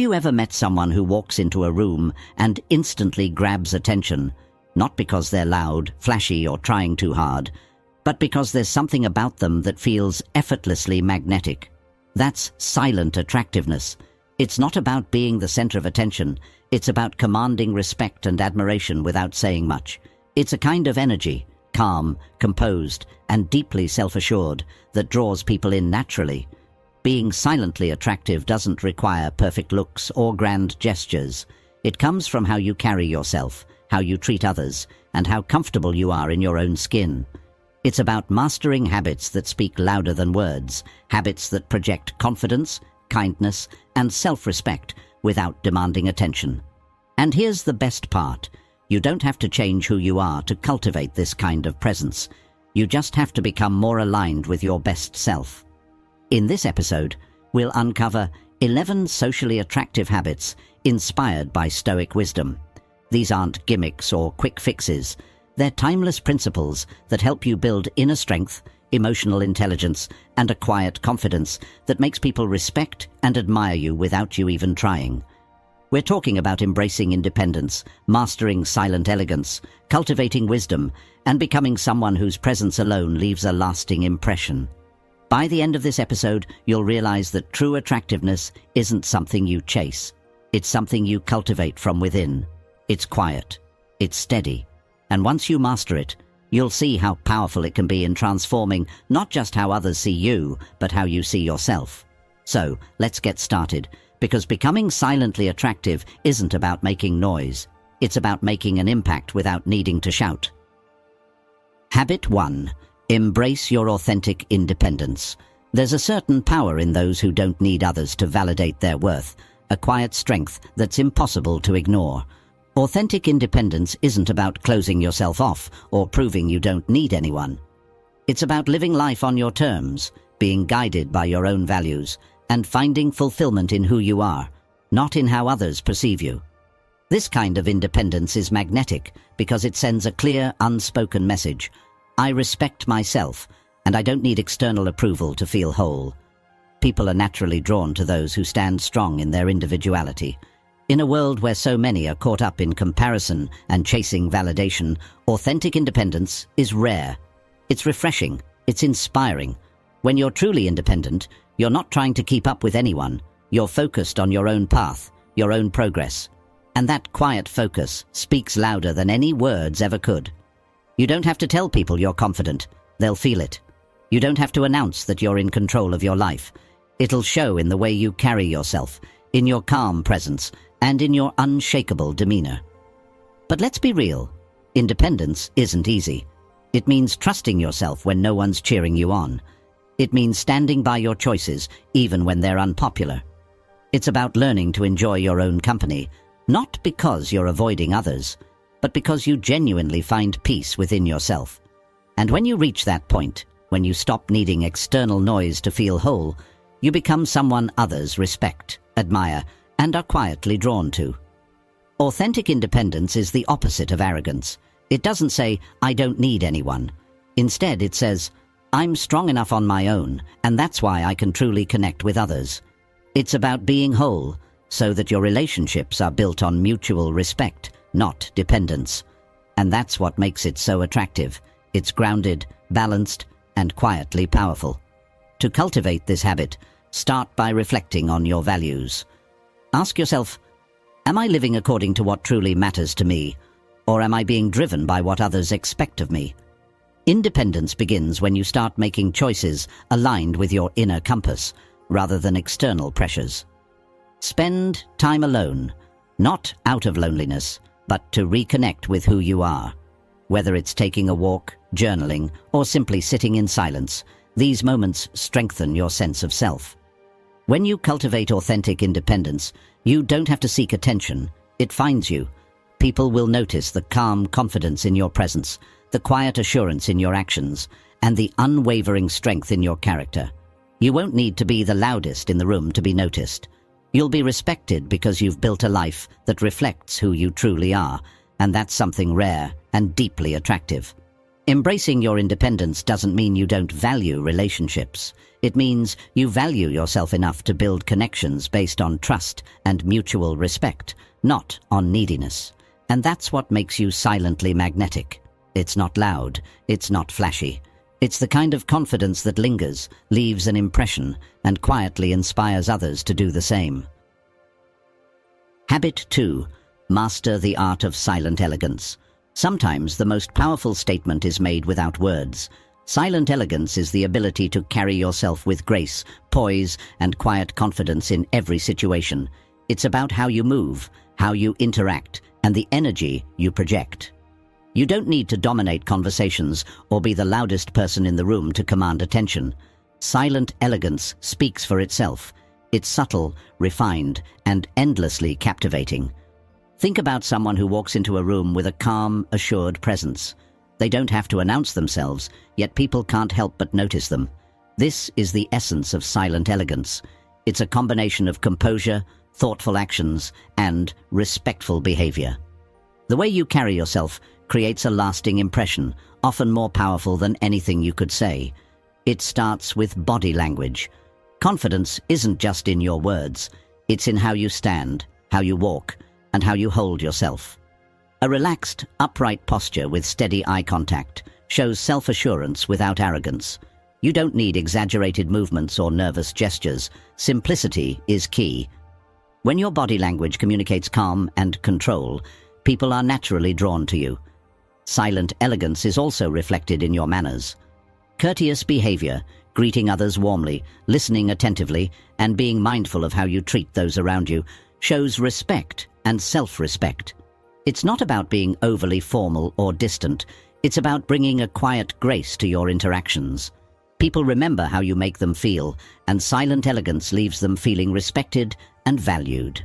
Have you ever met someone who walks into a room and instantly grabs attention, not because they're loud, flashy, or trying too hard, but because there's something about them that feels effortlessly magnetic? That's silent attractiveness. It's not about being the center of attention. It's about commanding respect and admiration without saying much. It's a kind of energy, calm, composed, and deeply self-assured, that draws people in naturally. Being silently attractive doesn't require perfect looks or grand gestures. It comes from how you carry yourself, how you treat others, and how comfortable you are in your own skin. It's about mastering habits that speak louder than words, habits that project confidence, kindness, and self-respect without demanding attention. And here's the best part. You don't have to change who you are to cultivate this kind of presence. You just have to become more aligned with your best self. In this episode, we'll uncover 11 socially attractive habits inspired by Stoic wisdom. These aren't gimmicks or quick fixes. They're timeless principles that help you build inner strength, emotional intelligence, and a quiet confidence that makes people respect and admire you without you even trying. We're talking about embracing independence, mastering silent elegance, cultivating wisdom, and becoming someone whose presence alone leaves a lasting impression. By the end of this episode, you'll realize that true attractiveness isn't something you chase. It's something you cultivate from within. It's quiet. It's steady. And once you master it, you'll see how powerful it can be in transforming not just how others see you, but how you see yourself. So, let's get started, because becoming silently attractive isn't about making noise. It's about making an impact without needing to shout. Habit 1. Embrace your authentic independence. There's a certain power in those who don't need others to validate their worth, a quiet strength that's impossible to ignore. Authentic independence isn't about closing yourself off or proving you don't need anyone. It's about living life on your terms, being guided by your own values, and finding fulfillment in who you are, not in how others perceive you. This kind of independence is magnetic because it sends a clear, unspoken message. I respect myself, and I don't need external approval to feel whole. People are naturally drawn to those who stand strong in their individuality. In a world where so many are caught up in comparison and chasing validation, authentic independence is rare. It's refreshing. It's inspiring. When you're truly independent, you're not trying to keep up with anyone. You're focused on your own path, your own progress. And that quiet focus speaks louder than any words ever could. You don't have to tell people you're confident. They'll feel it. You don't have to announce that you're in control of your life. It'll show in the way you carry yourself, in your calm presence, and in your unshakable demeanor. But let's be real. Independence isn't easy. It means trusting yourself when no one's cheering you on. It means standing by your choices, even when they're unpopular. It's about learning to enjoy your own company, not because you're avoiding others, but because you genuinely find peace within yourself. And when you reach that point, when you stop needing external noise to feel whole, you become someone others respect, admire, and are quietly drawn to. Authentic independence is the opposite of arrogance. It doesn't say, I don't need anyone. Instead, it says, I'm strong enough on my own, and that's why I can truly connect with others. It's about being whole, so that your relationships are built on mutual respect, not dependence. And that's what makes it so attractive. It's grounded, balanced, and quietly powerful. To cultivate this habit, start by reflecting on your values. Ask yourself, am I living according to what truly matters to me, or am I being driven by what others expect of me? Independence begins when you start making choices aligned with your inner compass, rather than external pressures. Spend time alone, not out of loneliness, but to reconnect with who you are. Whether it's taking a walk, journaling, or simply sitting in silence, these moments strengthen your sense of self. When you cultivate authentic independence, you don't have to seek attention. It finds you. People will notice the calm confidence in your presence, the quiet assurance in your actions, and the unwavering strength in your character. You won't need to be the loudest in the room to be noticed. You'll be respected because you've built a life that reflects who you truly are, and that's something rare and deeply attractive. Embracing your independence doesn't mean you don't value relationships. It means you value yourself enough to build connections based on trust and mutual respect, not on neediness. And that's what makes you silently magnetic. It's not loud, it's not flashy. It's the kind of confidence that lingers, leaves an impression, and quietly inspires others to do the same. Habit 2. Master the art of silent elegance. Sometimes the most powerful statement is made without words. Silent elegance is the ability to carry yourself with grace, poise, and quiet confidence in every situation. It's about how you move, how you interact, and the energy you project. You don't need to dominate conversations or be the loudest person in the room to command attention. Silent elegance speaks for itself. It's subtle, refined, and endlessly captivating. Think about someone who walks into a room with a calm, assured presence. They don't have to announce themselves, yet people can't help but notice them. This is the essence of silent elegance. It's a combination of composure, thoughtful actions, and respectful behavior. The way you carry yourself creates a lasting impression, often more powerful than anything you could say. It starts with body language. Confidence isn't just in your words. It's in how you stand, how you walk, and how you hold yourself. A relaxed, upright posture with steady eye contact shows self-assurance without arrogance. You don't need exaggerated movements or nervous gestures. Simplicity is key. When your body language communicates calm and control, people are naturally drawn to you. Silent elegance is also reflected in your manners. Courteous behavior, greeting others warmly, listening attentively, and being mindful of how you treat those around you, shows respect and self-respect. It's not about being overly formal or distant. It's about bringing a quiet grace to your interactions. People remember how you make them feel, and silent elegance leaves them feeling respected and valued.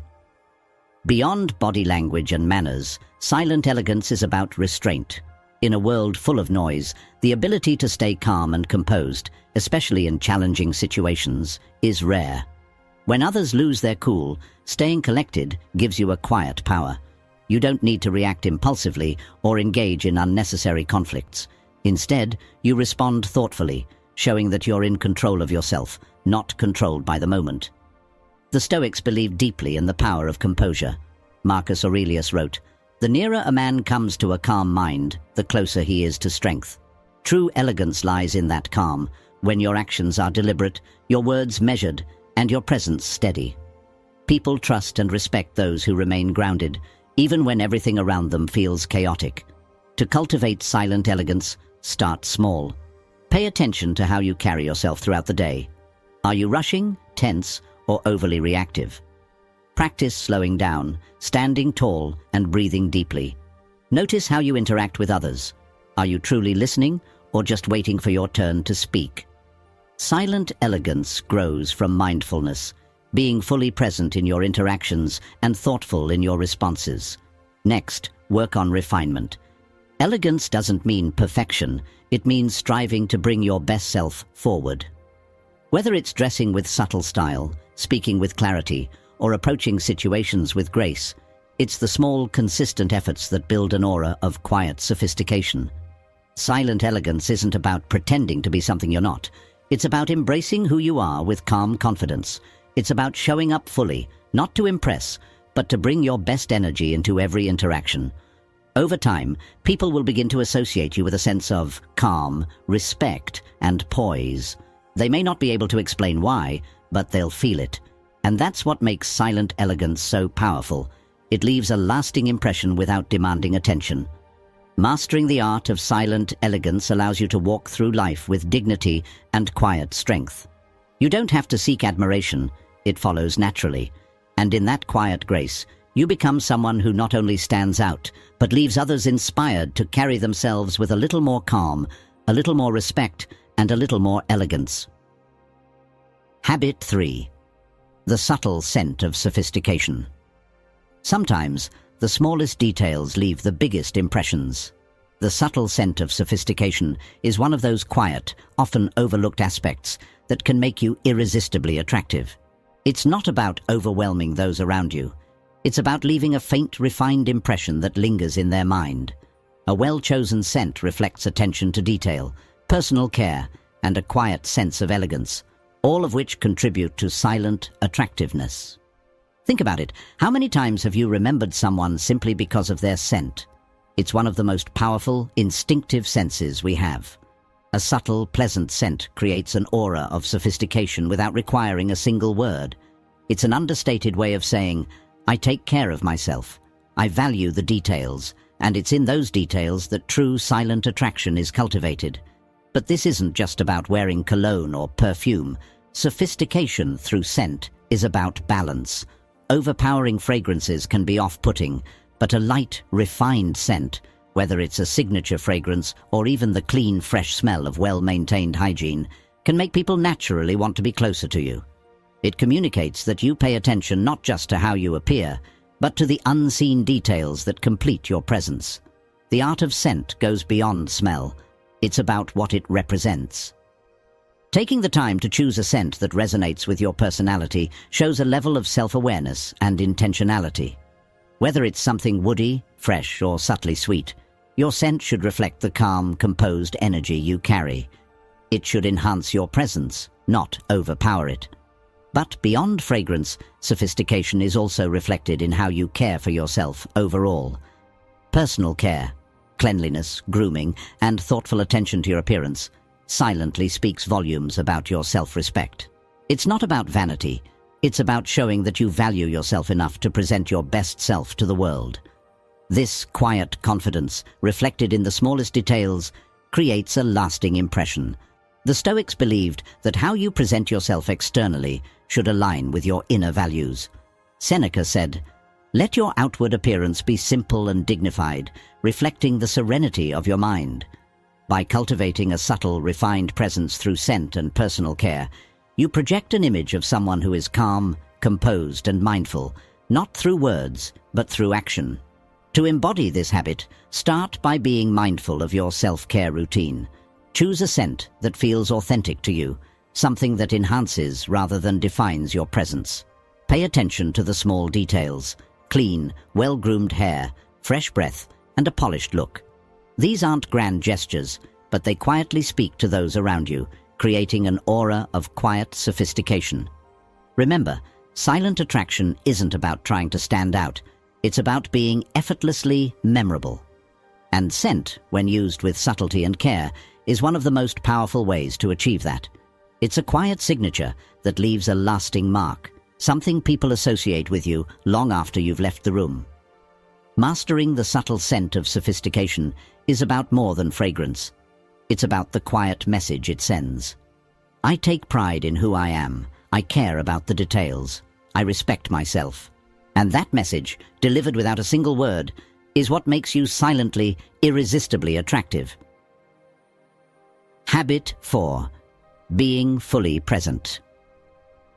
Beyond body language and manners, silent elegance is about restraint. In a world full of noise, the ability to stay calm and composed, especially in challenging situations, is rare. When others lose their cool, staying collected gives you a quiet power. You don't need to react impulsively or engage in unnecessary conflicts. Instead, you respond thoughtfully, showing that you're in control of yourself, not controlled by the moment. The Stoics believed deeply in the power of composure. Marcus Aurelius wrote, "The nearer a man comes to a calm mind, the closer he is to strength." True elegance lies in that calm, when your actions are deliberate, your words measured, and your presence steady. People trust and respect those who remain grounded, even when everything around them feels chaotic. To cultivate silent elegance, start small. Pay attention to how you carry yourself throughout the day. Are you rushing, tense, or overly reactive? Practice slowing down, standing tall, and breathing deeply. Notice how you interact with others. Are you truly listening, or just waiting for your turn to speak? Silent elegance grows from mindfulness, being fully present in your interactions and thoughtful in your responses. Next, work on refinement. Elegance doesn't mean perfection, it means striving to bring your best self forward. Whether it's dressing with subtle style, speaking with clarity, or approaching situations with grace, it's the small, consistent efforts that build an aura of quiet sophistication. Silent elegance isn't about pretending to be something you're not. It's about embracing who you are with calm confidence. It's about showing up fully, not to impress, but to bring your best energy into every interaction. Over time, people will begin to associate you with a sense of calm, respect, and poise. They may not be able to explain why, but they'll feel it. And that's what makes silent elegance so powerful. It leaves a lasting impression without demanding attention. Mastering the art of silent elegance allows you to walk through life with dignity and quiet strength. You don't have to seek admiration, it follows naturally. And in that quiet grace, you become someone who not only stands out, but leaves others inspired to carry themselves with a little more calm, a little more respect, and a little more elegance. Habit 3. The subtle scent of sophistication. Sometimes, the smallest details leave the biggest impressions. The subtle scent of sophistication is one of those quiet, often overlooked aspects that can make you irresistibly attractive. It's not about overwhelming those around you. It's about leaving a faint, refined impression that lingers in their mind. A well-chosen scent reflects attention to detail, personal care, and a quiet sense of elegance, all of which contribute to silent attractiveness. Think about it. How many times have you remembered someone simply because of their scent? It's one of the most powerful, instinctive senses we have. A subtle, pleasant scent creates an aura of sophistication without requiring a single word. It's an understated way of saying, I take care of myself. I value the details, and it's in those details that true silent attraction is cultivated. But this isn't just about wearing cologne or perfume. Sophistication through scent is about balance. Overpowering fragrances can be off-putting, but a light, refined scent, whether it's a signature fragrance or even the clean, fresh smell of well-maintained hygiene, can make people naturally want to be closer to you. It communicates that you pay attention not just to how you appear, but to the unseen details that complete your presence. The art of scent goes beyond smell. It's about what it represents. Taking the time to choose a scent that resonates with your personality shows a level of self-awareness and intentionality. Whether it's something woody, fresh, or subtly sweet, your scent should reflect the calm, composed energy you carry. It should enhance your presence, not overpower it. But beyond fragrance, sophistication is also reflected in how you care for yourself overall. Personal care, cleanliness, grooming, and thoughtful attention to your appearance silently speaks volumes about your self-respect. It's not about vanity. It's about showing that you value yourself enough to present your best self to the world. This quiet confidence, reflected in the smallest details, creates a lasting impression. The Stoics believed that how you present yourself externally should align with your inner values. Seneca said, "Let your outward appearance be simple and dignified, reflecting the serenity of your mind." By cultivating a subtle, refined presence through scent and personal care, you project an image of someone who is calm, composed, and mindful, not through words, but through action. To embody this habit, start by being mindful of your self-care routine. Choose a scent that feels authentic to you, something that enhances rather than defines your presence. Pay attention to the small details: clean, well-groomed hair, fresh breath, and a polished look. These aren't grand gestures, but they quietly speak to those around you, creating an aura of quiet sophistication. Remember, silent attraction isn't about trying to stand out. It's about being effortlessly memorable. And scent, when used with subtlety and care, is one of the most powerful ways to achieve that. It's a quiet signature that leaves a lasting mark, something people associate with you long after you've left the room. Mastering the subtle scent of sophistication is about more than fragrance. It's about the quiet message it sends. I take pride in who I am. I care about the details. I respect myself. And that message, delivered without a single word, is what makes you silently, irresistibly attractive. Habit 4. Being fully present.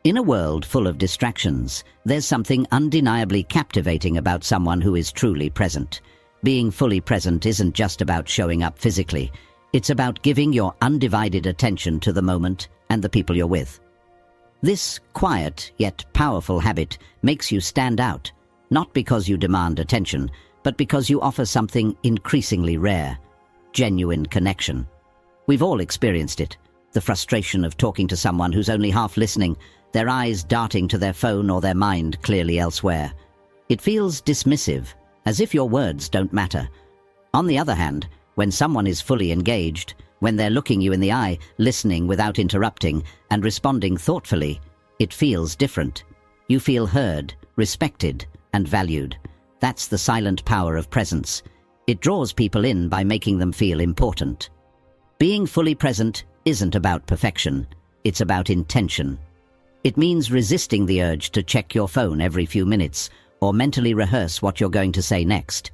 In a world full of distractions, there's something undeniably captivating about someone who is truly present. Being fully present isn't just about showing up physically. It's about giving your undivided attention to the moment and the people you're with. This quiet yet powerful habit makes you stand out, not because you demand attention, but because you offer something increasingly rare: genuine connection. We've all experienced it. The frustration of talking to someone who's only half listening, their eyes darting to their phone or their mind clearly elsewhere. It feels dismissive, as if your words don't matter. On the other hand, when someone is fully engaged, when they're looking you in the eye, listening without interrupting, and responding thoughtfully, it feels different. You feel heard, respected, and valued. That's the silent power of presence. It draws people in by making them feel important. Being fully present isn't about perfection. It's about intention. It means resisting the urge to check your phone every few minutes or mentally rehearse what you're going to say next.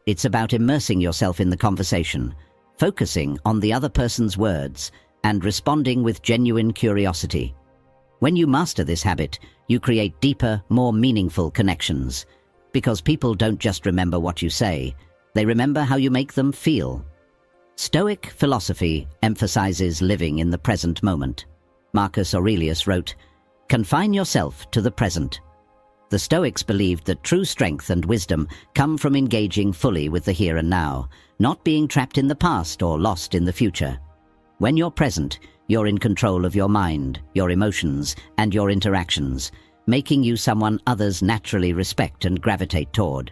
It's about immersing yourself in the conversation, focusing on the other person's words, and responding with genuine curiosity. When you master this habit, you create deeper, more meaningful connections. Because people don't just remember what you say, they remember how you make them feel. Stoic philosophy emphasizes living in the present moment. Marcus Aurelius wrote, "Confine yourself to the present." The Stoics believed that true strength and wisdom come from engaging fully with the here and now, not being trapped in the past or lost in the future. When you're present, you're in control of your mind, your emotions, and your interactions, making you someone others naturally respect and gravitate toward.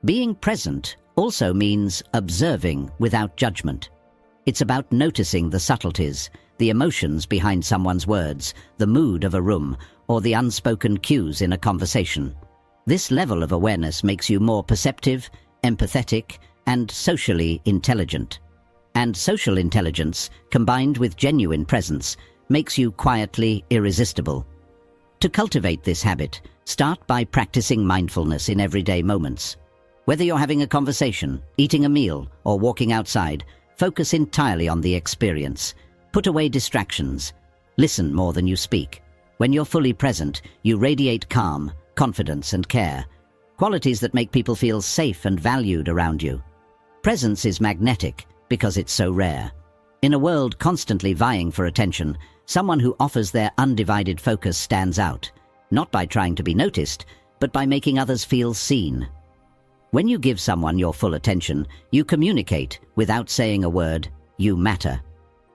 Being present also means observing without judgment. It's about noticing the subtleties, the emotions behind someone's words, the mood of a room, or the unspoken cues in a conversation. This level of awareness makes you more perceptive, empathetic, and socially intelligent. And social intelligence, combined with genuine presence, makes you quietly irresistible. To cultivate this habit, start by practicing mindfulness in everyday moments. Whether you're having a conversation, eating a meal, or walking outside, focus entirely on the experience. Put away distractions. Listen more than you speak. When you're fully present, you radiate calm, confidence, and care, qualities that make people feel safe and valued around you. Presence is magnetic because it's so rare. In a world constantly vying for attention, someone who offers their undivided focus stands out, not by trying to be noticed, but by making others feel seen. When you give someone your full attention, you communicate without saying a word, "You matter."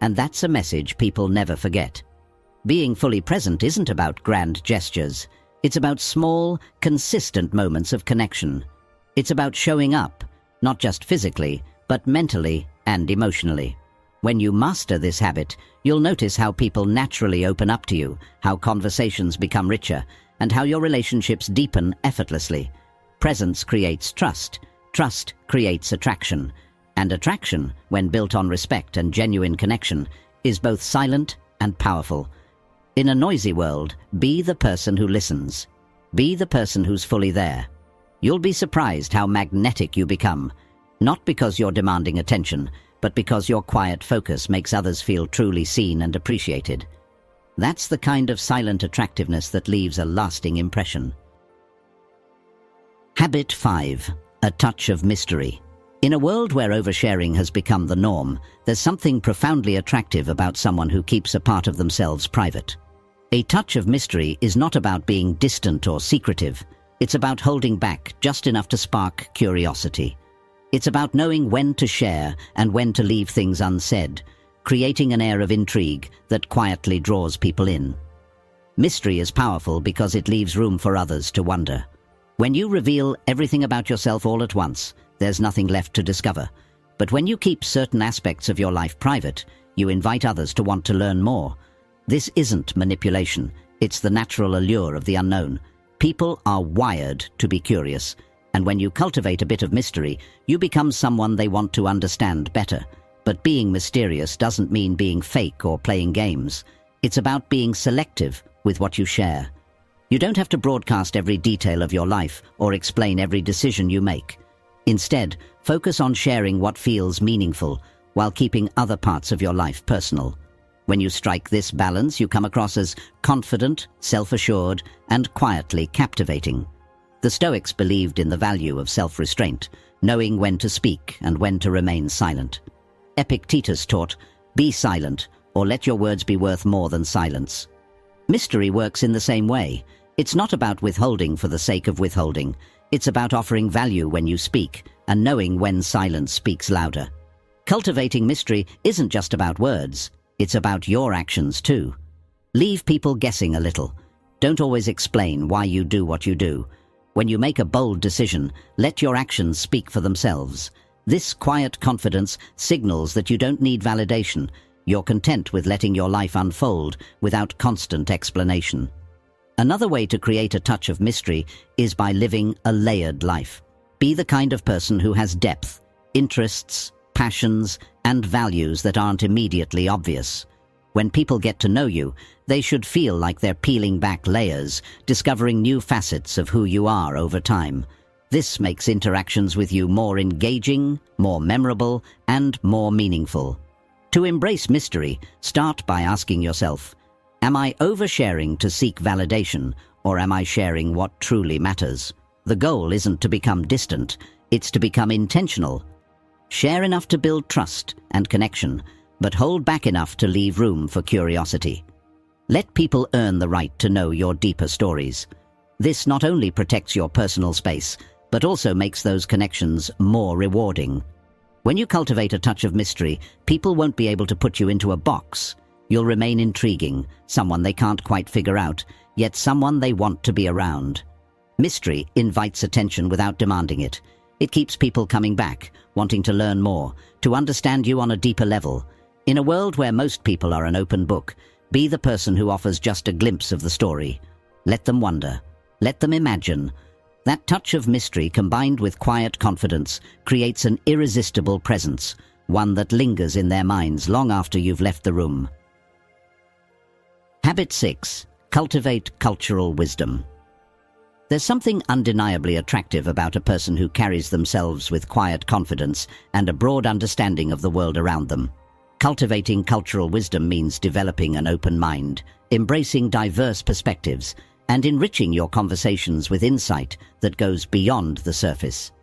And that's a message people never forget. Being fully present isn't about grand gestures. It's about small, consistent moments of connection. It's about showing up, not just physically, but mentally and emotionally. When you master this habit, you'll notice how people naturally open up to you, how conversations become richer, and how your relationships deepen effortlessly. Presence creates trust. Trust creates attraction. And attraction, when built on respect and genuine connection, is both silent and powerful. In a noisy world, be the person who listens. Be the person who's fully there. You'll be surprised how magnetic you become, not because you're demanding attention, but because your quiet focus makes others feel truly seen and appreciated. That's the kind of silent attractiveness that leaves a lasting impression. Habit 5. A touch of mystery. In a world where oversharing has become the norm, there's something profoundly attractive about someone who keeps a part of themselves private. A touch of mystery is not about being distant or secretive. It's about holding back just enough to spark curiosity. It's about knowing when to share and when to leave things unsaid, creating an air of intrigue that quietly draws people in. Mystery is powerful because it leaves room for others to wonder. When you reveal everything about yourself all at once, there's nothing left to discover. But when you keep certain aspects of your life private, you invite others to want to learn more. This isn't manipulation, it's the natural allure of the unknown. People are wired to be curious, and when you cultivate a bit of mystery, you become someone they want to understand better. But being mysterious doesn't mean being fake or playing games. It's about being selective with what you share. You don't have to broadcast every detail of your life or explain every decision you make. Instead, focus on sharing what feels meaningful while keeping other parts of your life personal. When you strike this balance, you come across as confident, self-assured, and quietly captivating. The Stoics believed in the value of self-restraint, knowing when to speak and when to remain silent. Epictetus taught, "Be silent, or let your words be worth more than silence." Mystery works in the same way. It's not about withholding for the sake of withholding. It's about offering value when you speak and knowing when silence speaks louder. Cultivating mystery isn't just about words. It's about your actions too. Leave people guessing a little. Don't always explain why you do what you do. When you make a bold decision, let your actions speak for themselves. This quiet confidence signals that you don't need validation. You're content with letting your life unfold without constant explanation. Another way to create a touch of mystery is by living a layered life. Be the kind of person who has depth, interests, passions, and values that aren't immediately obvious. When people get to know you, they should feel like they're peeling back layers, discovering new facets of who you are over time. This makes interactions with you more engaging, more memorable, and more meaningful. To embrace mystery, start by asking yourself, am I oversharing to seek validation, or am I sharing what truly matters? The goal isn't to become distant, it's to become intentional. Share enough to build trust and connection, but hold back enough to leave room for curiosity. Let people earn the right to know your deeper stories. This not only protects your personal space, but also makes those connections more rewarding. When you cultivate a touch of mystery, people won't be able to put you into a box. You'll remain intriguing, someone they can't quite figure out, yet someone they want to be around. Mystery invites attention without demanding it. It keeps people coming back, wanting to learn more, to understand you on a deeper level. In a world where most people are an open book, be the person who offers just a glimpse of the story. Let them wonder. Let them imagine. That touch of mystery combined with quiet confidence creates an irresistible presence, one that lingers in their minds long after you've left the room. Habit 6. Cultivate cultural wisdom. There's something undeniably attractive about a person who carries themselves with quiet confidence and a broad understanding of the world around them. Cultivating cultural wisdom means developing an open mind, embracing diverse perspectives, and enriching your conversations with insight that goes beyond the surface.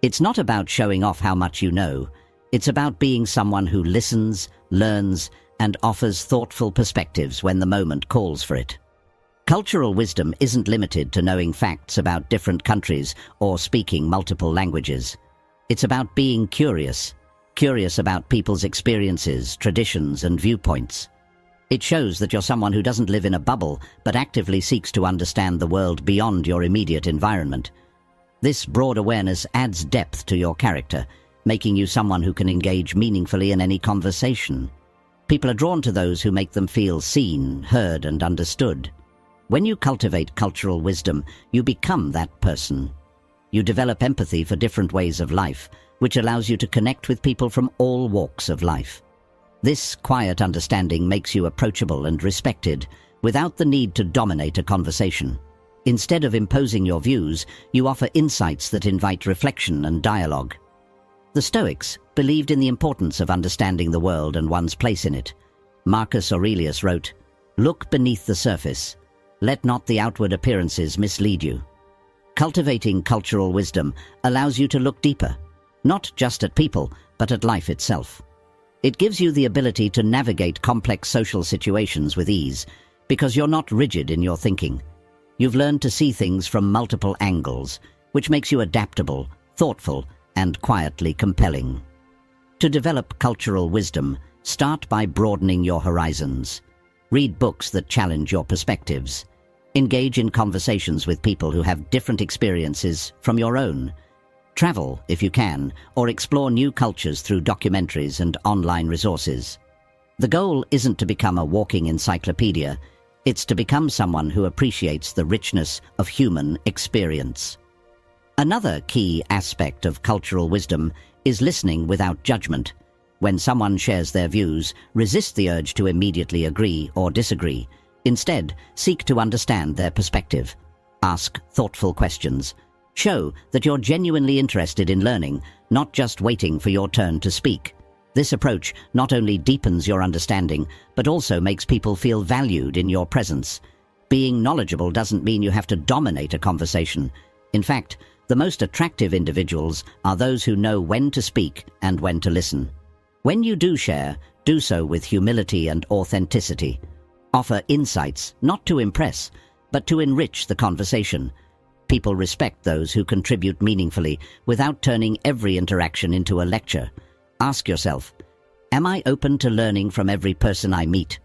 It's not about showing off how much you know. It's about being someone who listens, learns, and offers thoughtful perspectives when the moment calls for it. Cultural wisdom isn't limited to knowing facts about different countries or speaking multiple languages. It's about being curious about people's experiences, traditions, and viewpoints. It shows that you're someone who doesn't live in a bubble, but actively seeks to understand the world beyond your immediate environment. This broad awareness adds depth to your character, making you someone who can engage meaningfully in any conversation. People are drawn to those who make them feel seen, heard, and understood. When you cultivate cultural wisdom, you become that person. You develop empathy for different ways of life, which allows you to connect with people from all walks of life. This quiet understanding makes you approachable and respected, without the need to dominate a conversation. Instead of imposing your views, you offer insights that invite reflection and dialogue. The Stoics believed in the importance of understanding the world and one's place in it. Marcus Aurelius wrote, "Look beneath the surface. Let not the outward appearances mislead you." Cultivating cultural wisdom allows you to look deeper, not just at people, but at life itself. It gives you the ability to navigate complex social situations with ease, because you're not rigid in your thinking. You've learned to see things from multiple angles, which makes you adaptable, thoughtful, and quietly compelling. To develop cultural wisdom, start by broadening your horizons. Read books that challenge your perspectives. Engage in conversations with people who have different experiences from your own. Travel, if you can, or explore new cultures through documentaries and online resources. The goal isn't to become a walking encyclopedia, it's to become someone who appreciates the richness of human experience. Another key aspect of cultural wisdom is listening without judgment. When someone shares their views, resist the urge to immediately agree or disagree. Instead, seek to understand their perspective. Ask thoughtful questions. Show that you're genuinely interested in learning, not just waiting for your turn to speak. This approach not only deepens your understanding, but also makes people feel valued in your presence. Being knowledgeable doesn't mean you have to dominate a conversation. In fact, the most attractive individuals are those who know when to speak and when to listen. When you do share, do so with humility and authenticity. Offer insights, not to impress, but to enrich the conversation. People respect those who contribute meaningfully without turning every interaction into a lecture. Ask yourself, am I open to learning from every person I meet?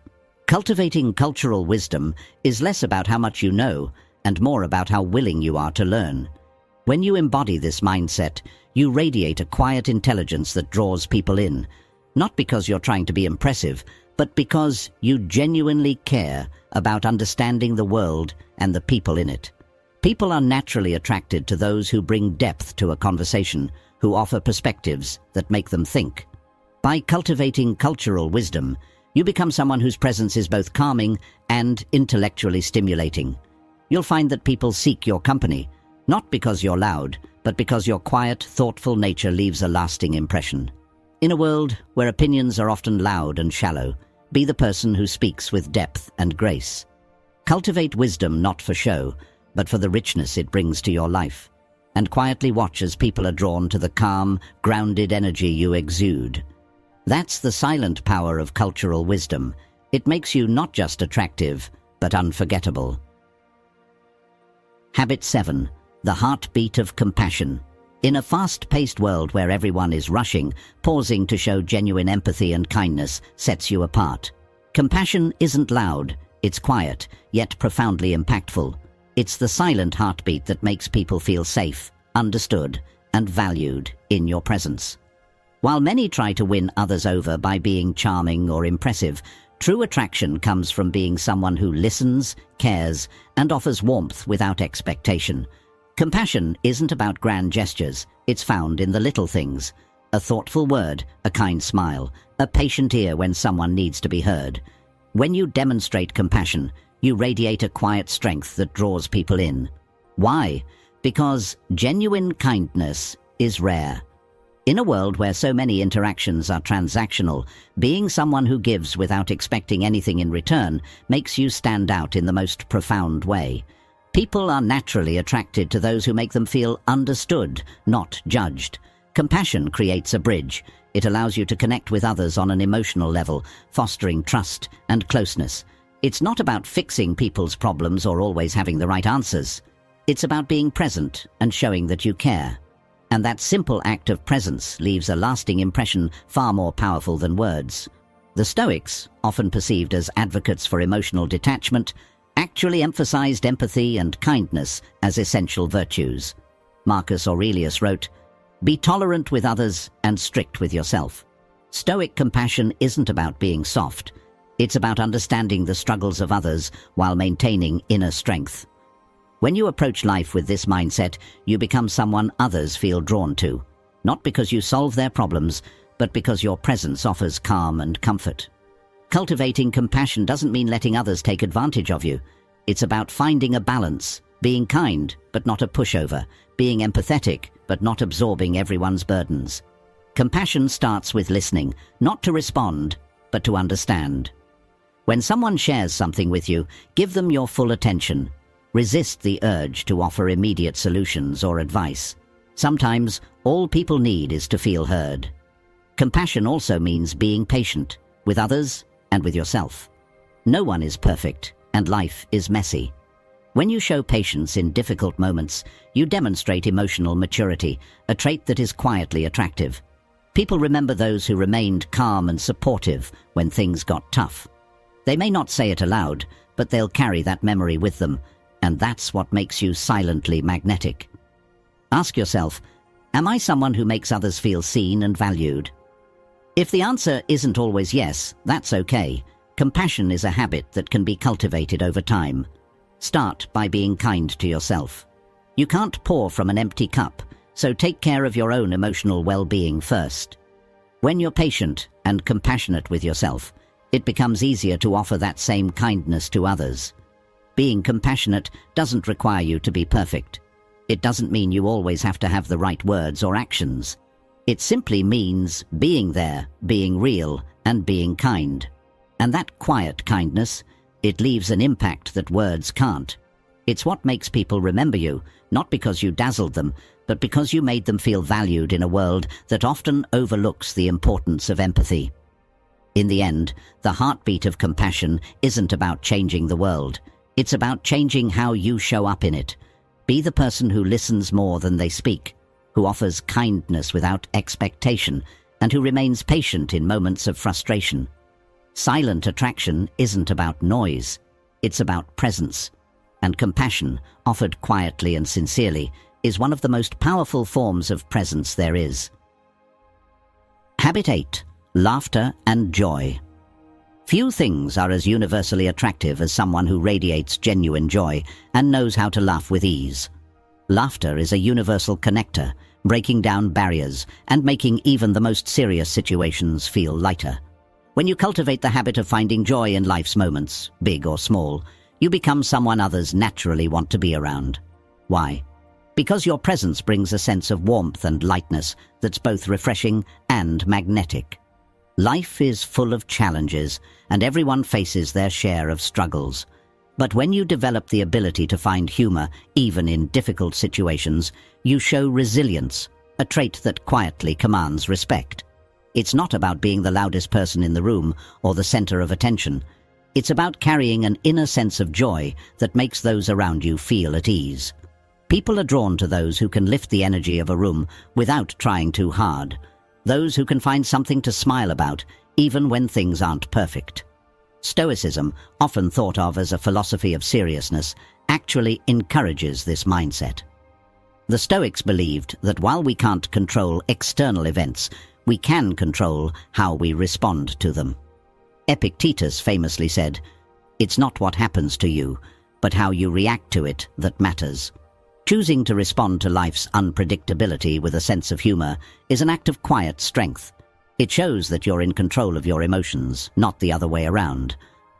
Cultivating cultural wisdom is less about how much you know and more about how willing you are to learn. When you embody this mindset, you radiate a quiet intelligence that draws people in, not because you're trying to be impressive, but because you genuinely care about understanding the world and the people in it. People are naturally attracted to those who bring depth to a conversation, who offer perspectives that make them think. By cultivating cultural wisdom, you become someone whose presence is both calming and intellectually stimulating. You'll find that people seek your company, not because you're loud, but because your quiet, thoughtful nature leaves a lasting impression. In a world where opinions are often loud and shallow, be the person who speaks with depth and grace. Cultivate wisdom not for show, but for the richness it brings to your life, and quietly watch as people are drawn to the calm, grounded energy you exude. That's the silent power of cultural wisdom. It makes you not just attractive, but unforgettable. Habit 7. The heartbeat of compassion. In a fast-paced world where everyone is rushing, pausing to show genuine empathy and kindness sets you apart. Compassion isn't loud, it's quiet, yet profoundly impactful. It's the silent heartbeat that makes people feel safe, understood, and valued in your presence. While many try to win others over by being charming or impressive, true attraction comes from being someone who listens, cares, and offers warmth without expectation. Compassion isn't about grand gestures, it's found in the little things. A thoughtful word, a kind smile, a patient ear when someone needs to be heard. When you demonstrate compassion, you radiate a quiet strength that draws people in. Why? Because genuine kindness is rare. In a world where so many interactions are transactional, being someone who gives without expecting anything in return makes you stand out in the most profound way. People are naturally attracted to those who make them feel understood, not judged. Compassion creates a bridge. It allows you to connect with others on an emotional level, fostering trust and closeness. It's not about fixing people's problems or always having the right answers. It's about being present and showing that you care. And that simple act of presence leaves a lasting impression far more powerful than words. The Stoics, often perceived as advocates for emotional detachment, actually emphasized empathy and kindness as essential virtues. Marcus Aurelius wrote, "Be tolerant with others and strict with yourself." Stoic compassion isn't about being soft. It's about understanding the struggles of others while maintaining inner strength. When you approach life with this mindset, you become someone others feel drawn to, not because you solve their problems, but because your presence offers calm and comfort. Cultivating compassion doesn't mean letting others take advantage of you. It's about finding a balance, being kind but not a pushover, being empathetic but not absorbing everyone's burdens. Compassion starts with listening, not to respond, but to understand. When someone shares something with you, give them your full attention. Resist the urge to offer immediate solutions or advice. Sometimes, all people need is to feel heard. Compassion also means being patient, with others and with yourself. No one is perfect, and life is messy. When you show patience in difficult moments, you demonstrate emotional maturity, a trait that is quietly attractive. People remember those who remained calm and supportive when things got tough. They may not say it aloud, but they'll carry that memory with them, and that's what makes you silently magnetic. Ask yourself, am I someone who makes others feel seen and valued? If the answer isn't always yes, that's okay. Compassion is a habit that can be cultivated over time. Start by being kind to yourself. You can't pour from an empty cup, so take care of your own emotional well-being first. When you're patient and compassionate with yourself, it becomes easier to offer that same kindness to others. Being compassionate doesn't require you to be perfect. It doesn't mean you always have to have the right words or actions. It simply means being there, being real, and being kind. And that quiet kindness, it leaves an impact that words can't. It's what makes people remember you, not because you dazzled them, but because you made them feel valued in a world that often overlooks the importance of empathy. In the end, the heartbeat of compassion isn't about changing the world. It's about changing how you show up in it. Be the person who listens more than they speak, who offers kindness without expectation, and who remains patient in moments of frustration. Silent attraction isn't about noise, it's about presence. And compassion, offered quietly and sincerely, is one of the most powerful forms of presence there is. Habit 8. Laughter and joy. Few things are as universally attractive as someone who radiates genuine joy and knows how to laugh with ease. Laughter is a universal connector, breaking down barriers and making even the most serious situations feel lighter. When you cultivate the habit of finding joy in life's moments, big or small, you become someone others naturally want to be around. Why? Because your presence brings a sense of warmth and lightness that's both refreshing and magnetic. Life is full of challenges, and everyone faces their share of struggles. But when you develop the ability to find humor, even in difficult situations, you show resilience, a trait that quietly commands respect. It's not about being the loudest person in the room or the center of attention. It's about carrying an inner sense of joy that makes those around you feel at ease. People are drawn to those who can lift the energy of a room without trying too hard. Those who can find something to smile about, even when things aren't perfect. Stoicism, often thought of as a philosophy of seriousness, actually encourages this mindset. The Stoics believed that while we can't control external events, we can control how we respond to them. Epictetus famously said, "It's not what happens to you, but how you react to it that matters." Choosing to respond to life's unpredictability with a sense of humor is an act of quiet strength. It shows that you're in control of your emotions, not the other way around.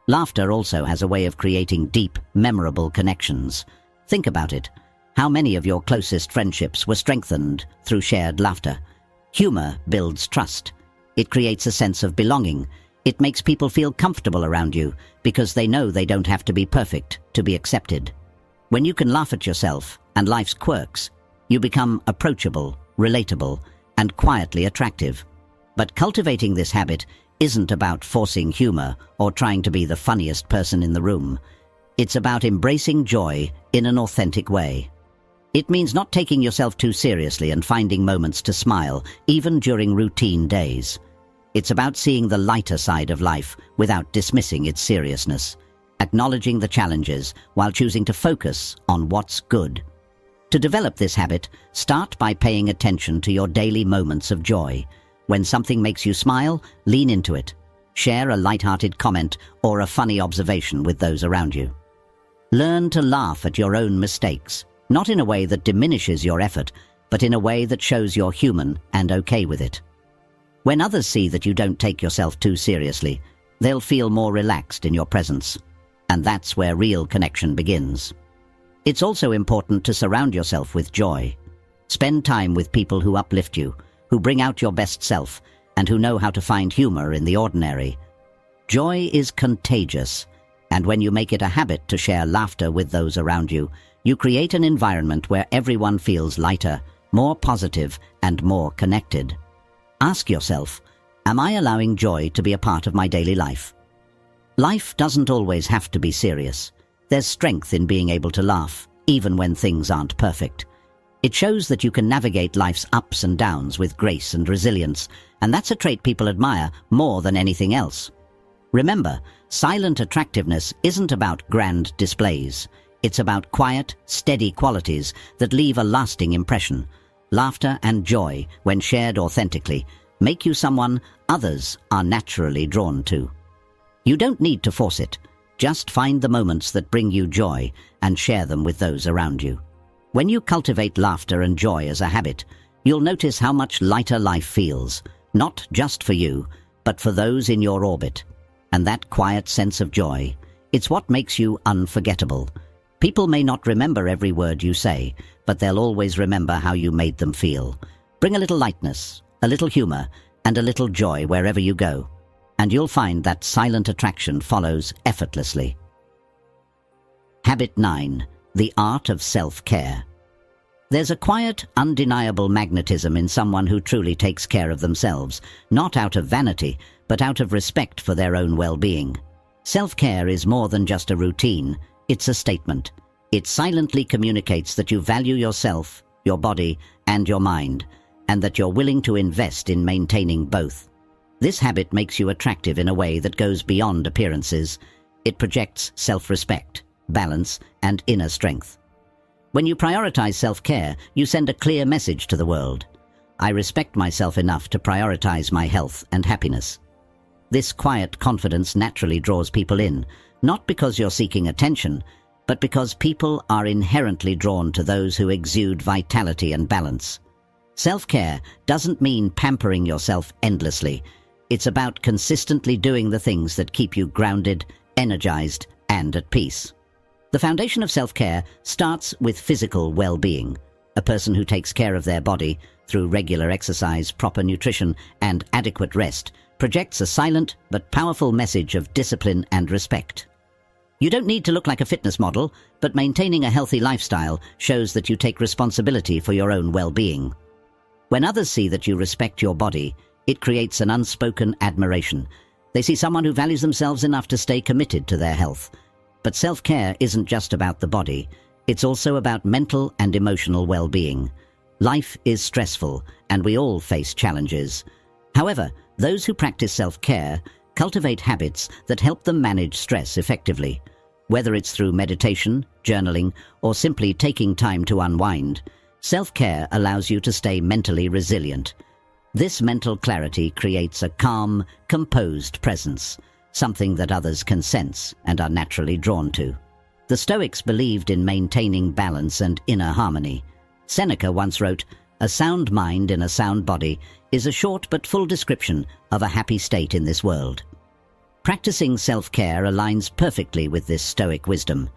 Laughter also has a way of creating deep, memorable connections. Think about it. How many of your closest friendships were strengthened through shared laughter? Humor builds trust. It creates a sense of belonging. It makes people feel comfortable around you because they know they don't have to be perfect to be accepted. When you can laugh at yourself and life's quirks, you become approachable, relatable, and quietly attractive. But cultivating this habit isn't about forcing humor or trying to be the funniest person in the room. It's about embracing joy in an authentic way. It means not taking yourself too seriously and finding moments to smile, even during routine days. It's about seeing the lighter side of life without dismissing its seriousness, acknowledging the challenges while choosing to focus on what's good. To develop this habit, start by paying attention to your daily moments of joy. When something makes you smile, lean into it. Share a light-hearted comment or a funny observation with those around you. Learn to laugh at your own mistakes, not in a way that diminishes your effort, but in a way that shows you're human and okay with it. When others see that you don't take yourself too seriously, they'll feel more relaxed in your presence. And that's where real connection begins. It's also important to surround yourself with joy. Spend time with people who uplift you, who bring out your best self, and who know how to find humor in the ordinary. Joy is contagious, and when you make it a habit to share laughter with those around you, you create an environment where everyone feels lighter, more positive, and more connected. Ask yourself, am I allowing joy to be a part of my daily life? Life doesn't always have to be serious. There's strength in being able to laugh, even when things aren't perfect. It shows that you can navigate life's ups and downs with grace and resilience, and that's a trait people admire more than anything else. Remember, silent attractiveness isn't about grand displays. It's about quiet, steady qualities that leave a lasting impression. Laughter and joy, when shared authentically, make you someone others are naturally drawn to. You don't need to force it. Just find the moments that bring you joy and share them with those around you. When you cultivate laughter and joy as a habit, you'll notice how much lighter life feels, not just for you, but for those in your orbit. And that quiet sense of joy, it's what makes you unforgettable. People may not remember every word you say, but they'll always remember how you made them feel. Bring a little lightness, a little humor, and a little joy wherever you go, and you'll find that silent attraction follows effortlessly. Habit 9. The art of self-care. There's a quiet, undeniable magnetism in someone who truly takes care of themselves, not out of vanity, but out of respect for their own well-being. Self-care is more than just a routine, it's a statement. It silently communicates that you value yourself, your body, and your mind, and that you're willing to invest in maintaining both. This habit makes you attractive in a way that goes beyond appearances. It projects self-respect, balance, and inner strength. When you prioritize self-care, you send a clear message to the world. I respect myself enough to prioritize my health and happiness. This quiet confidence naturally draws people in, not because you're seeking attention, but because people are inherently drawn to those who exude vitality and balance. Self-care doesn't mean pampering yourself endlessly. It's about consistently doing the things that keep you grounded, energized, and at peace. The foundation of self-care starts with physical well-being. A person who takes care of their body through regular exercise, proper nutrition, and adequate rest projects a silent but powerful message of discipline and respect. You don't need to look like a fitness model, but maintaining a healthy lifestyle shows that you take responsibility for your own well-being. When others see that you respect your body, it creates an unspoken admiration. They They see someone who values themselves enough to stay committed to their health. But self-care isn't just about the body. It's also about mental and emotional well-being. Life is stressful, and we all face challenges. However, those who practice self-care cultivate habits that help them manage stress effectively. Whether it's through meditation, journaling, or simply taking time to unwind, self-care allows you to stay mentally resilient. This mental clarity creates a calm, composed presence, something that others can sense and are naturally drawn to. The Stoics believed in maintaining balance and inner harmony. Seneca once wrote, "A sound mind in a sound body is a short but full description of a happy state in this world." Practicing self-care aligns perfectly with this Stoic wisdom.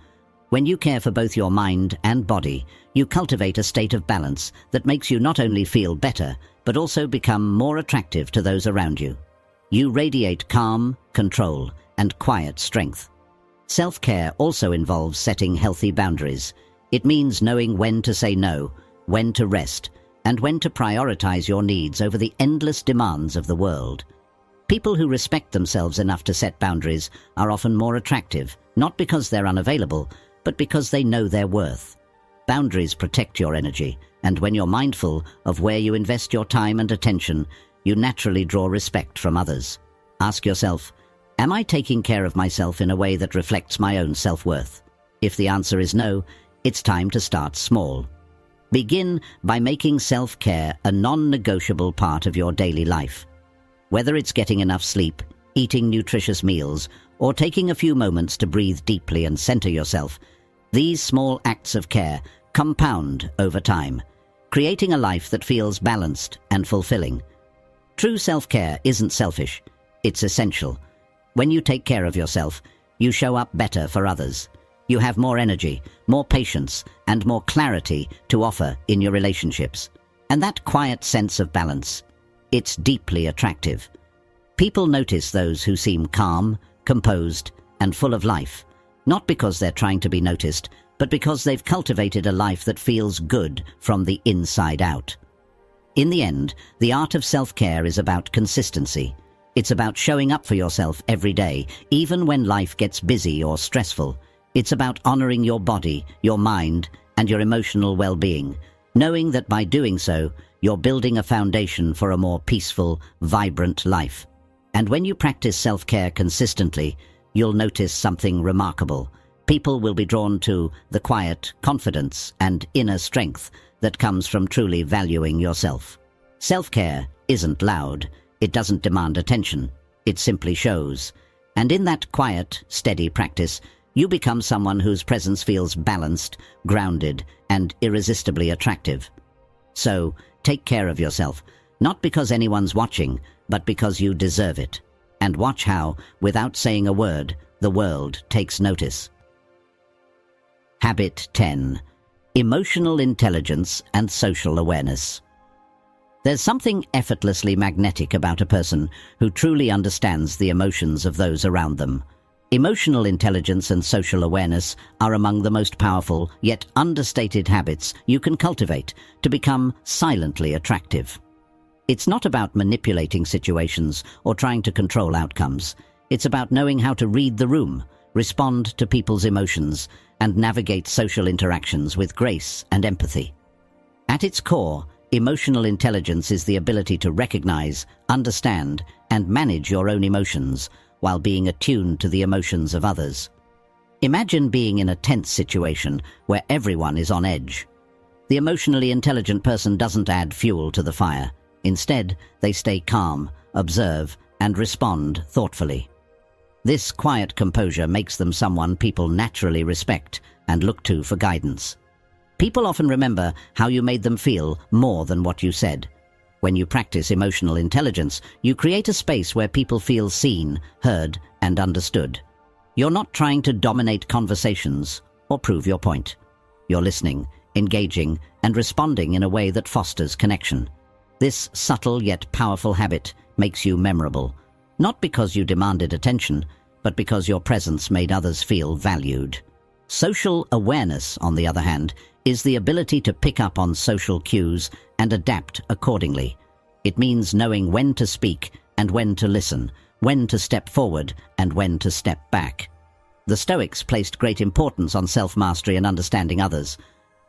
When you care for both your mind and body, you cultivate a state of balance that makes you not only feel better, but also become more attractive to those around you. You radiate calm, control, and quiet strength. Self-care also involves setting healthy boundaries. It means knowing when to say no, when to rest, and when to prioritize your needs over the endless demands of the world. People who respect themselves enough to set boundaries are often more attractive, not because they're unavailable, but because they know their worth. Boundaries protect your energy, and when you're mindful of where you invest your time and attention, you naturally draw respect from others. Ask yourself, am I taking care of myself in a way that reflects my own self-worth? If the answer is no, it's time to start small. Begin by making self-care a non-negotiable part of your daily life. Whether it's getting enough sleep, eating nutritious meals, or taking a few moments to breathe deeply and center yourself, these small acts of care compound over time, creating a life that feels balanced and fulfilling. True self-care isn't selfish, it's essential. When you take care of yourself, you show up better for others. You have more energy, more patience, and more clarity to offer in your relationships. And that quiet sense of balance, it's deeply attractive. People notice those who seem calm, composed, and full of life, not because they're trying to be noticed, but because they've cultivated a life that feels good from the inside out. In the end, the art of self-care is about consistency. It's about showing up for yourself every day, even when life gets busy or stressful. It's about honoring your body, your mind, and your emotional well-being, knowing that by doing so, you're building a foundation for a more peaceful, vibrant life. And when you practice self-care consistently, you'll notice something remarkable. People will be drawn to the quiet confidence and inner strength that comes from truly valuing yourself. Self-care isn't loud. It doesn't demand attention. It simply shows. And in that quiet, steady practice, you become someone whose presence feels balanced, grounded, and irresistibly attractive. So, take care of yourself, not because anyone's watching, but because you deserve it. And watch how, without saying a word, the world takes notice. Habit 10. Emotional intelligence and social awareness. There's something effortlessly magnetic about a person who truly understands the emotions of those around them. Emotional intelligence and social awareness are among the most powerful, yet understated habits you can cultivate to become silently attractive. It's not about manipulating situations or trying to control outcomes. It's about knowing how to read the room, respond to people's emotions, and navigate social interactions with grace and empathy. At its core, emotional intelligence is the ability to recognize, understand, and manage your own emotions while being attuned to the emotions of others. Imagine being in a tense situation where everyone is on edge. The emotionally intelligent person doesn't add fuel to the fire. Instead, they stay calm, observe, and respond thoughtfully. This quiet composure makes them someone people naturally respect and look to for guidance. People often remember how you made them feel more than what you said. When you practice emotional intelligence, you create a space where people feel seen, heard, and understood. You're not trying to dominate conversations or prove your point. You're listening, engaging, and responding in a way that fosters connection. This subtle yet powerful habit makes you memorable, not because you demanded attention, but because your presence made others feel valued. Social awareness, on the other hand, is the ability to pick up on social cues and adapt accordingly. It means knowing when to speak and when to listen, when to step forward and when to step back. The Stoics placed great importance on self-mastery and understanding others.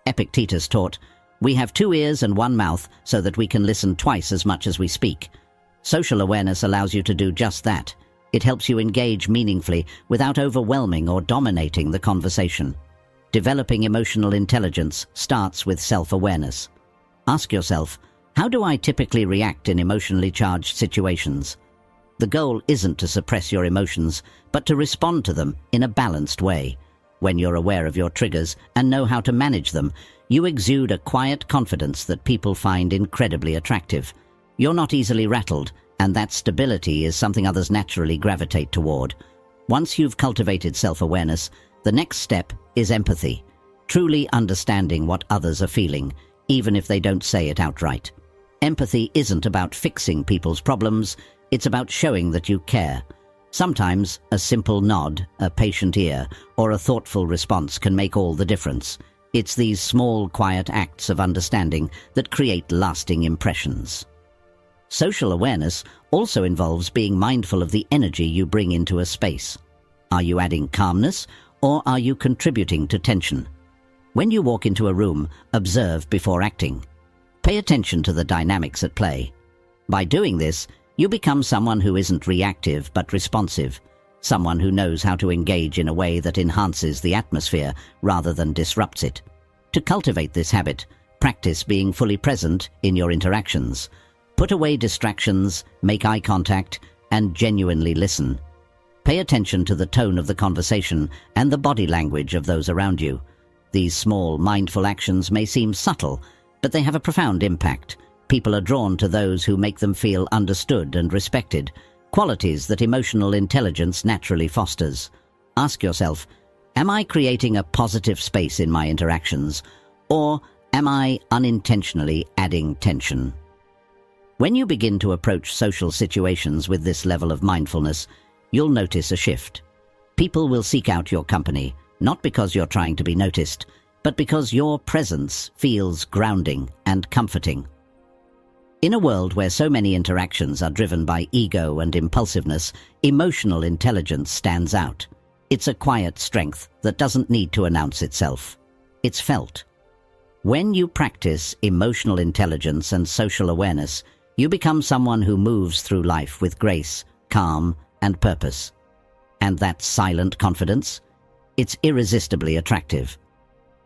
Epictetus taught, "We have 2 ears and 1 mouth so that we can listen twice as much as we speak." Social awareness allows you to do just that. It helps you engage meaningfully without overwhelming or dominating the conversation. Developing emotional intelligence starts with self-awareness. Ask yourself, how do I typically react in emotionally charged situations? The goal isn't to suppress your emotions, but to respond to them in a balanced way. When you're aware of your triggers and know how to manage them, you exude a quiet confidence that people find incredibly attractive. You're not easily rattled, and that stability is something others naturally gravitate toward. Once you've cultivated self-awareness, the next step is empathy, truly understanding what others are feeling, even if they don't say it outright. Empathy isn't about fixing people's problems, it's about showing that you care. Sometimes a simple nod, a patient ear, or a thoughtful response can make all the difference. It's these small, quiet acts of understanding that create lasting impressions. Social awareness also involves being mindful of the energy you bring into a space. Are you adding calmness, or are you contributing to tension? When you walk into a room, observe before acting. Pay attention to the dynamics at play. By doing this, you become someone who isn't reactive but responsive, someone who knows how to engage in a way that enhances the atmosphere rather than disrupts it. To cultivate this habit, practice being fully present in your interactions. Put away distractions, make eye contact, and genuinely listen. Pay attention to the tone of the conversation and the body language of those around you. These small, mindful actions may seem subtle, but they have a profound impact. People are drawn to those who make them feel understood and respected, qualities that emotional intelligence naturally fosters. Ask yourself, am I creating a positive space in my interactions, or am I unintentionally adding tension? When you begin to approach social situations with this level of mindfulness, you'll notice a shift. People will seek out your company, not because you're trying to be noticed, but because your presence feels grounding and comforting. In a world where so many interactions are driven by ego and impulsiveness, emotional intelligence stands out. It's a quiet strength that doesn't need to announce itself. It's felt. When you practice emotional intelligence and social awareness, you become someone who moves through life with grace, calm, and purpose. And that silent confidence? It's irresistibly attractive.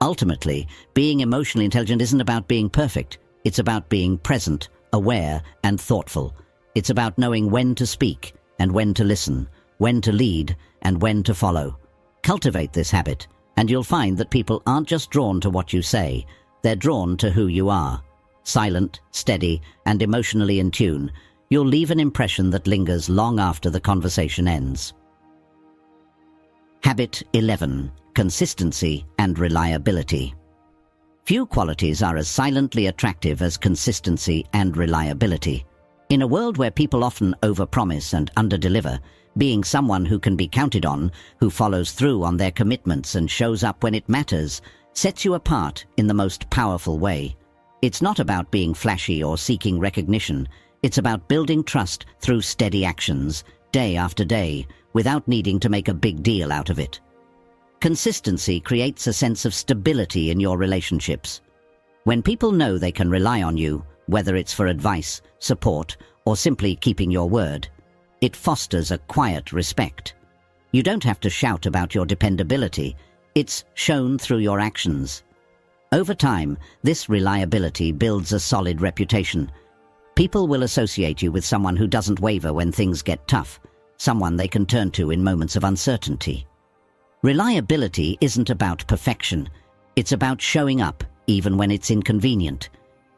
Ultimately, being emotionally intelligent isn't about being perfect. It's about being present, aware, and thoughtful. It's about knowing when to speak and when to listen, when to lead and when to follow. Cultivate this habit, and you'll find that people aren't just drawn to what you say, they're drawn to who you are. Silent, steady, and emotionally in tune, you'll leave an impression that lingers long after the conversation ends. Habit 11. Consistency and reliability. Few qualities are as silently attractive as consistency and reliability. In a world where people often overpromise and underdeliver, being someone who can be counted on, who follows through on their commitments and shows up when it matters, sets you apart in the most powerful way. It's not about being flashy or seeking recognition. It's about building trust through steady actions, day after day, without needing to make a big deal out of it. Consistency creates a sense of stability in your relationships. When people know they can rely on you, whether it's for advice, support, or simply keeping your word, it fosters a quiet respect. You don't have to shout about your dependability. It's shown through your actions. Over time, this reliability builds a solid reputation. People will associate you with someone who doesn't waver when things get tough, someone they can turn to in moments of uncertainty. Reliability isn't about perfection. It's about showing up, even when it's inconvenient.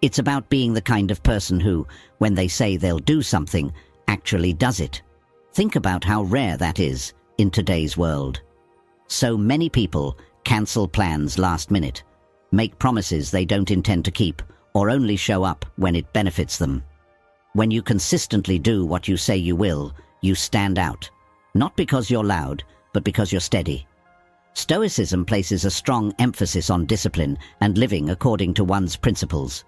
It's about being the kind of person who, when they say they'll do something, actually does it. Think about how rare that is in today's world. So many people cancel plans last minute, make promises they don't intend to keep, or only show up when it benefits them. When you consistently do what you say you will, you stand out. Not because you're loud, but because you're steady. Stoicism places a strong emphasis on discipline and living according to one's principles.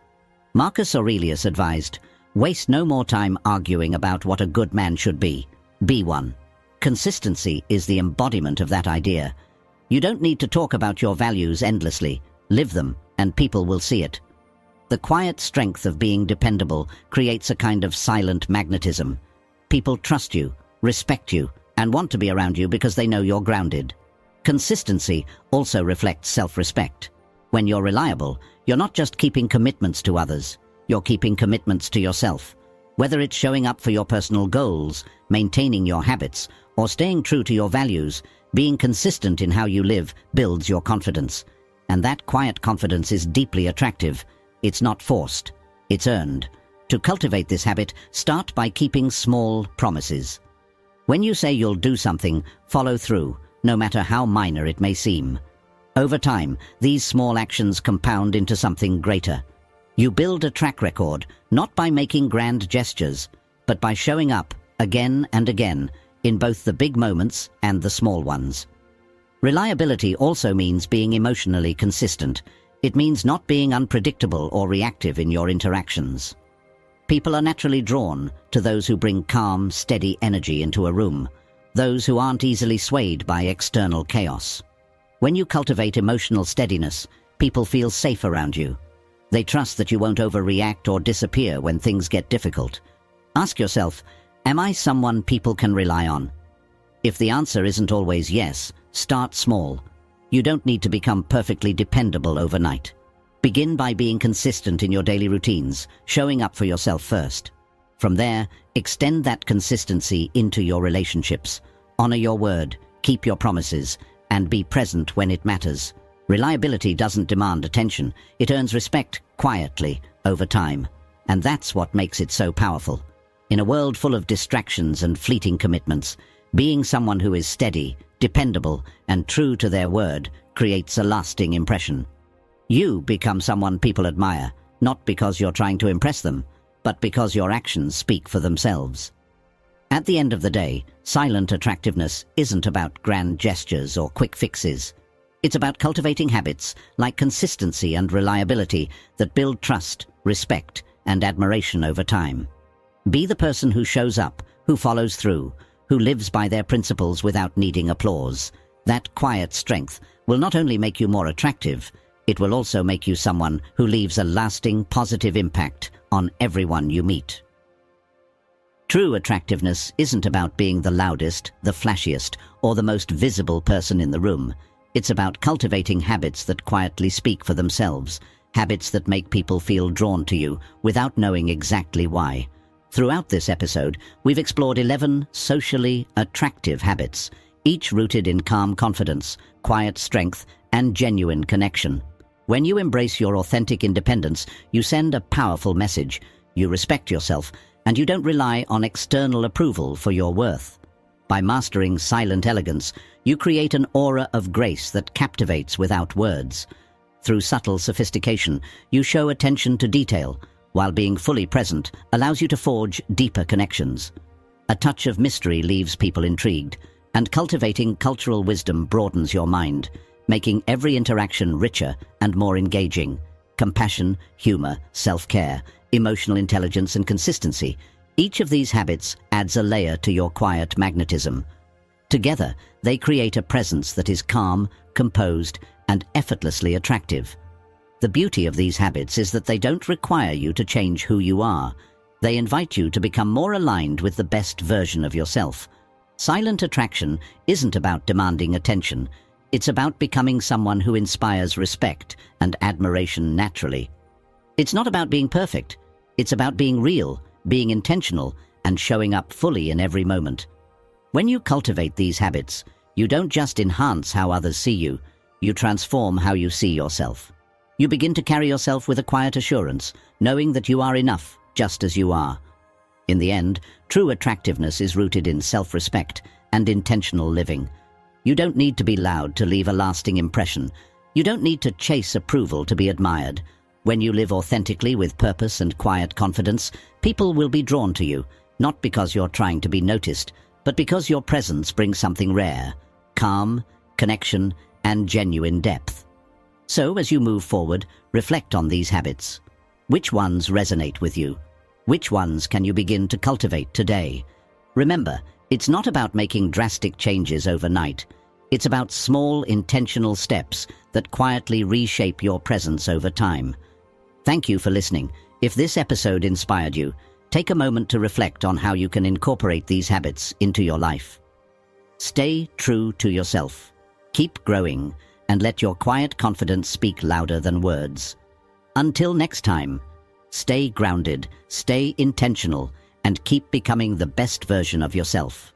Marcus Aurelius advised, "Waste no more time arguing about what a good man should be. Be one. Consistency is the embodiment of that idea. You don't need to talk about your values endlessly. Live them, and people will see it. The quiet strength of being dependable creates a kind of silent magnetism. People trust you, respect you, and want to be around you because they know you're grounded. Consistency also reflects self-respect. When you're reliable, you're not just keeping commitments to others, you're keeping commitments to yourself. Whether it's showing up for your personal goals, maintaining your habits, or staying true to your values, being consistent in how you live builds your confidence. And that quiet confidence is deeply attractive. It's not forced, it's earned. To cultivate this habit, start by keeping small promises. When you say you'll do something, follow through, no matter how minor it may seem. Over time, these small actions compound into something greater. You build a track record, not by making grand gestures, but by showing up again and again in both the big moments and the small ones. Reliability also means being emotionally consistent. It means not being unpredictable or reactive in your interactions. People are naturally drawn to those who bring calm, steady energy into a room, those who aren't easily swayed by external chaos. When you cultivate emotional steadiness, people feel safe around you. They trust that you won't overreact or disappear when things get difficult. Ask yourself, am I someone people can rely on? If the answer isn't always yes, start small. You don't need to become perfectly dependable overnight. Begin by being consistent in your daily routines, showing up for yourself first. From there, extend that consistency into your relationships. Honor your word, keep your promises, and be present when it matters. Reliability doesn't demand attention. It earns respect quietly over time. And that's what makes it so powerful. In a world full of distractions and fleeting commitments, being someone who is steady, dependable, and true to their word creates a lasting impression. You become someone people admire, not because you're trying to impress them, but because your actions speak for themselves. At the end of the day, silent attractiveness isn't about grand gestures or quick fixes. It's about cultivating habits like consistency and reliability that build trust, respect, and admiration over time. Be the person who shows up, who follows through, who lives by their principles without needing applause. That quiet strength will not only make you more attractive, it will also make you someone who leaves a lasting, positive impact on everyone you meet. True attractiveness isn't about being the loudest, the flashiest, or the most visible person in the room. It's about cultivating habits that quietly speak for themselves, habits that make people feel drawn to you without knowing exactly why. Throughout this episode, we've explored 11 socially attractive habits, each rooted in calm confidence, quiet strength, and genuine connection. When you embrace your authentic independence, you send a powerful message. You respect yourself, and you don't rely on external approval for your worth. By mastering silent elegance, you create an aura of grace that captivates without words. Through subtle sophistication, you show attention to detail, while being fully present allows you to forge deeper connections. A touch of mystery leaves people intrigued, and cultivating cultural wisdom broadens your mind, making every interaction richer and more engaging. Compassion, humor, self-care, emotional intelligence, and consistency. Each of these habits adds a layer to your quiet magnetism. Together, they create a presence that is calm, composed, and effortlessly attractive. The beauty of these habits is that they don't require you to change who you are. They invite you to become more aligned with the best version of yourself. Silent attraction isn't about demanding attention. It's about becoming someone who inspires respect and admiration naturally. It's not about being perfect. It's about being real, being intentional, and showing up fully in every moment. When you cultivate these habits, you don't just enhance how others see you, you transform how you see yourself. You begin to carry yourself with a quiet assurance, knowing that you are enough just as you are. In the end, true attractiveness is rooted in self-respect and intentional living. You don't need to be loud to leave a lasting impression. You don't need to chase approval to be admired. When you live authentically with purpose and quiet confidence, people will be drawn to you, not because you're trying to be noticed, but because your presence brings something rare: calm, connection, and genuine depth. So, as you move forward, reflect on these habits. Which ones resonate with you? Which ones can you begin to cultivate today? Remember, It's not about making drastic changes overnight. It's about small, intentional steps that quietly reshape your presence over time. Thank you for listening. If this episode inspired you, take a moment to reflect on how you can incorporate these habits into your life. Stay true to yourself. Keep growing, and let your quiet confidence speak louder than words. Until next time, stay grounded, stay intentional, and keep becoming the best version of yourself.